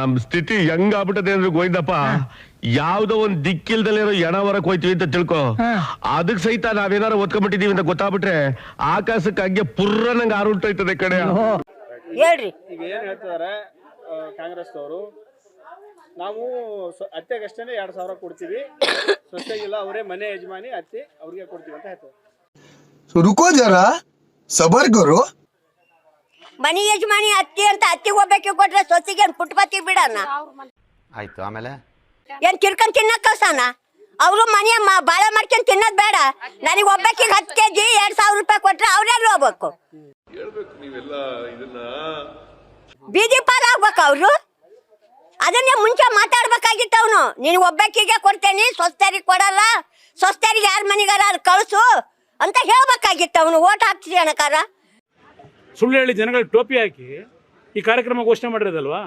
ನಮ್ ಸ್ಥಿತಿ ಹೆಂಗಾಗ್ಬಿಟ್ಟದೆ ಅಂದ್ರೆ ಗೋವಿಂದಪ್ಪ, ಯಾವ್ದೋ ಒಂದ್ ದಿಕ್ಕಿಲ್ದಲ್ಲಿರೋ ಎಣ ಹೊರಕ್ ಹೋಯ್ತಿವಿ ಅಂತ ತಿಳ್ಕೊ, ಅದಕ್ ಸಹಿತ ನಾವೇನಾರು ಒತ್ಕೊಂಡ್ಬಿಟ್ಟಿದೀವಿ ಅಂತ ಗೊತ್ತಾಗ್ಬಿಟ್ರೆ ಆಕಾಶಕ್ಕೆ ಹಂಗೆ ಪುರ್ರ ನಂಗೆ ಆರುಂಟೋಯ್ತದೆ ಕಡೆ. ಹೇಳ್ರಿ. ಈಗ ಏನ್ ಹೇಳ್ತಿದಾರೆ ಕಾಂಗ್ರೆಸ್ ಅವರು, ನಾವು ಅತ್ತೆಗಷ್ಟೇ 2,000 ಕೊಡ್ತೀವಿ, ಸೊಸೆಗಿಲ್ಲ ಅವರೇ ಮನೆ ಯಜಮಾನಿ ಅತ್ತೆ ಅವ್ರಿಗೆ ಕೊಡ್ತೀವಿ ಅಂತ ಹೇಳ್ತಾರೆ. रुको जरा सबर करो. ಮನೆ ಯಜಮಾನಿ ಅತ್ತಿ ಅಂತ ಅತ್ತಿಗೆ ಒಬ್ಬಕ್ಕೆ ಕೊಟ್ರೆ ಸೊಸಿಗೆ ಪುಟ್ಪತ್ತಿ ಬಿಡಣ ಆಯ್ತು. ಆಮೇಲೆ ಏನ್ ತಿರ್ಕೊಂಡ್ ತಿನ್ನಕ್ ಕಳ್ಸಣ? ಅವರು ಮನೆಯ ಬಾಳೆ ಮಾಡ್ಕೊಂಡ್ ತಿನ್ನೋದ್ ಬೇಡ. ನನಗೆ ಒಬ್ಬಕ್ಕೆ 10 kg 2,000 ರೂಪಾಯಿ ಕೊಟ್ರೆ ಅವ್ರೆಲ್ಲ ಹೋಗ್ಬೇಕು, ಬೀದಿ ಪಾಲಾಗ್ಬೇಕು ಅವ್ರು. ಅದನ್ನೇ ಮುಂಚೆ ಮಾತಾಡ್ಬೇಕಾಗಿತ್ತು ಅವನು. ನೀನು ಒಬ್ಬಕ್ಕಿಗೆ ಕೊಡ್ತೇನೆ, ಸ್ವಸ್ಥರಿಗೆ ಕೊಡಲ್ಲ, ಸ್ವಸ್ಥರಿಗೆ ಯಾರ ಮನೆಗಾರ ಅದು ಕಳ್ಸು ಅಂತ ಹೇಳ್ಬೇಕಾಗಿತ್ತು ಅವನು. ಓಟ್ ಹಾಕ್ತೀವಿ ಅಣಕಾರ. ಸುಳ್ಳು ಹೇಳಿ ಜನಗಳಿಗೆ ಟೋಪಿ ಹಾಕಿ ಈ ಕಾರ್ಯಕ್ರಮ ಘೋಷಣೆ ಮಾಡಿರೋದಲ್ವಾ?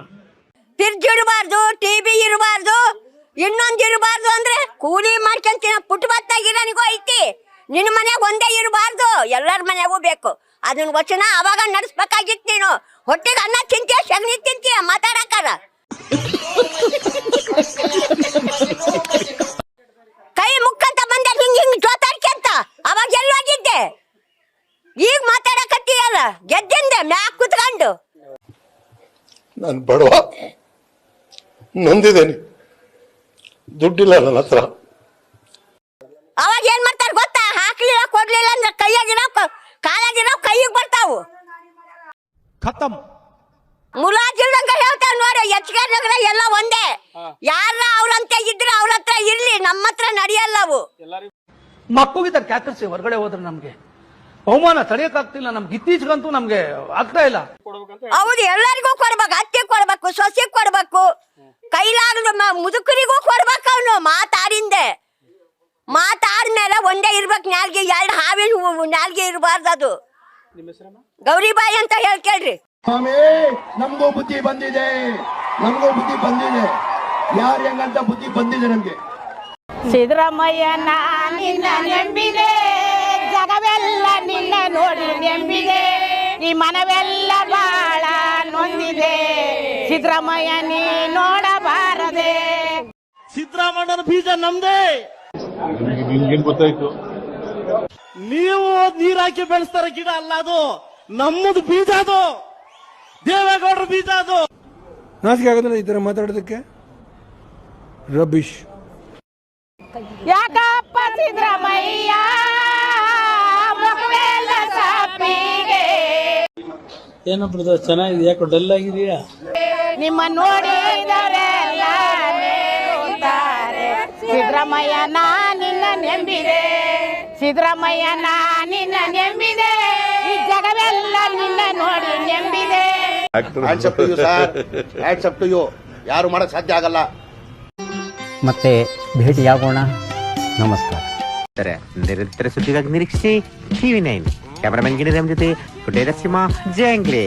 ಫ್ರಿಡ್ಜ್ ಇರಬಾರ್ದು, ಟಿವಿ ಇರಬಾರ್ದು, ಇನ್ನೊಂದು ಇರಬಾರ್ದು ಅಂದ್ರೆ ಕೂಲಿ ಮಾಡ್ಕೊಂತೀನ ಪುಟ್ಬತ್ತಾಗಿರೋನಿಗೂ ಐತಿ. ನಿನ್ನ ಮನ್ಯಾಗ ಒಂದೇ ಇರಬಾರ್ದು, ಎಲ್ಲರ ಮನ್ಯಾಗೂ ಬೇಕು. ಅದನ್ನ ವಚನ ಅವಾಗ ನಡೆಸ್ಬೇಕಾಗಿತ್ತು. ನೀನು ಹೊಟ್ಟೆಗೆ ಅನ್ನ ತಿಂತೀಯ, ಸಗಣಿ ತಿಂತೀಯ, ಮಾತಾಡಕಾರ ಕೈ ಮುಕ್ಕಂತ ಬಂದ ಹಿಂಗ್ ಹಿಂಗ್ ಜೋತಾಡ್ಕೊಂತ ಅವಾಗ ಎಲ್ಲೋಗಿದ್ದೆ? ಈಗ ಮಾತಾಡಕತ್ತೀಯಲ್ಲ, ಗೆದ್ದಿಂದೆ ಮ್ಯಾಕ್ ಕುತ್ಕೊಂಡು. ನಾನು ಬಡವ, ನೊಂದಿದ್ದೇನೆ, ದುಡ್ಡಿಲ್ಲ ನನ್ನ ಹತ್ರ. ಅವಾಗ ಏನ್ ಮಾಡ್ತಾರ ಗೊತ್ತಾ? ಹಾಕ್ಲಿಲ್ಲ ಕೊಡ್ಲಿಲ್ಲ ಅಂದ್ರೆ ಕೈಯಾಗಿರೋ ಕಾಲಾಗಿರೋ ಕೈಗೆ ಬರ್ತಾವು. ಮುಲಾಜಿಲ್ದಂಗ ಹೇಳ್ತಾವ ನೋಡು. ಹೆಚ್ಚಿಗೆ ಎಲ್ಲ ಒಂದೇ. ಯಾರ ಅವ್ರಂತ ಇದ್ರೆ ಅವ್ರ ಹತ್ರ ಇರ್ಲಿ, ನಮ್ಮ ಹತ್ರ ನಡೆಯಲ್ಲವು. ಮಕ್ಕಳಿಗೆ ಕ್ಯಾಕರ್ಸಿ ಹೊರಗಡೆ ಹೋದ್ರೆ ನಮ್ಗೆ ಅವಮಾನ ತಡೆಯಕ್ಕಾಗ್ತಿಲ್ಲ. ನಮ್ಗೆ ಇತ್ತೀಚೆಗಂತೂ ನಮ್ಗೆ ಆಗ್ತಾ ಇಲ್ಲ. ಹೌದು, ಎಲ್ಲರಿಗೂ ಕೊಡ್ಬೇಕು. ಅತ್ತಿ ಕೊಡ್ಬೇಕು, ಸೊಸೆಗ್ ಕೊಡ್ಬೇಕು, ಕೈಲಾಗದು ಮುದುಕರಿಗೂ ಕೊಡ್ಬೇಕು. ಅವನು ಮಾತಾಡ್ಮೇಲೆ ಒಂದೇ ಇರ್ಬೇಕು ನಾಲ್ಗೆ. 2 ಹಾವಿನ ನಾಲ್ಗೆ ಇರಬಾರ್ದು. ಅದು ಗೌರಿಬಾಯಿ ಅಂತ ಹೇಳ್ಕೇಳ್ರಿ. ನಮಗೂ ಬುದ್ಧಿ ಬಂದಿದೆ, ಯಾರು ಹೆಂಗಂತ ಬುದ್ಧಿ ಬಂದಿದೆ ನಮ್ಗೆ. ಸಿದ್ದರಾಮಯ್ಯ ನಿನ್ನ ನೆಂಬಿದೆ, ಜಗವೆಲ್ಲ ನಿನ್ನ ನೋಡಿ ನೆಂಬಿದೆ, ಈ ಮನವೆಲ್ಲ ಬಾಳ ನೊಂದಿದೆ, ಸಿದ್ದರಾಮಯ್ಯ ನೀ ನೋಡಬಾರದೆ. ಸಿದ್ದರಾಮಯ್ಯನ ಬೀಜ ನಮ್ದೇ. ಗೊತ್ತಾಯ್ತು, ನೀವು ನೀರ್ ಹಾಕಿ ಬೆಳೆಸ್ತಾರ ಗಿಡ ಅಲ್ಲ, ಅದು ನಮ್ಮದು ಬೀಜ, ಅದು ದೇವೇಗೌಡರ ಬೀಜ. ಅದು ನಾಚಿಕೆ ಆಗೋದಿಲ್ಲ ಈ ತರ ಮಾತಾಡೋದಕ್ಕೆ. ರಬೀಶ್. ಯಾಕಪ್ಪ ಸಿದ್ದರಾಮಯ್ಯ ಮಗವೆಲ್ಲ ಸಾಪಿಗೆ. ಏನಪ್ಪ ಚೆನ್ನಾಗಿದೆ, ಯಾಕೋ ಡಲ್ ಆಗಿದೆಯಾ? ನಿಮ್ಮ ನೋಡಿದರೆಲ್ಲ ನೇರುತ್ತಾರೆ, ಸಿದ್ದರಾಮಯ್ಯ ನಿನ್ನ ನೆಂಬಿದೆ, ಸಿದ್ದರಾಮಯ್ಯ ನಿನ್ನ ನೆಂಬಿದೆ, ಈ ಜಗವೆಲ್ಲ ನಿನ್ನ ನೋಡಿ ನೆಂಬಿದೆ. ಯಾರು ಮಾಡಕ್ ಸಾಧ್ಯ ಆಗಲ್ಲ. ಮತ್ತೆ ಭೇಟಿಯಾಗೋಣ. ನಮಸ್ಕಾರ. ನಿರಂತರ ಸುದ್ದಿಗಾಗಿ ನಿರೀಕ್ಷಿಸಿ TV9. ಕ್ಯಾಮರಾಮನ್ ಗಿಣಿರಾಮ್ ಜೊತೆ ಪುಟೇರ ಸಿಂಹ ಜಂಗ್ಲೆ.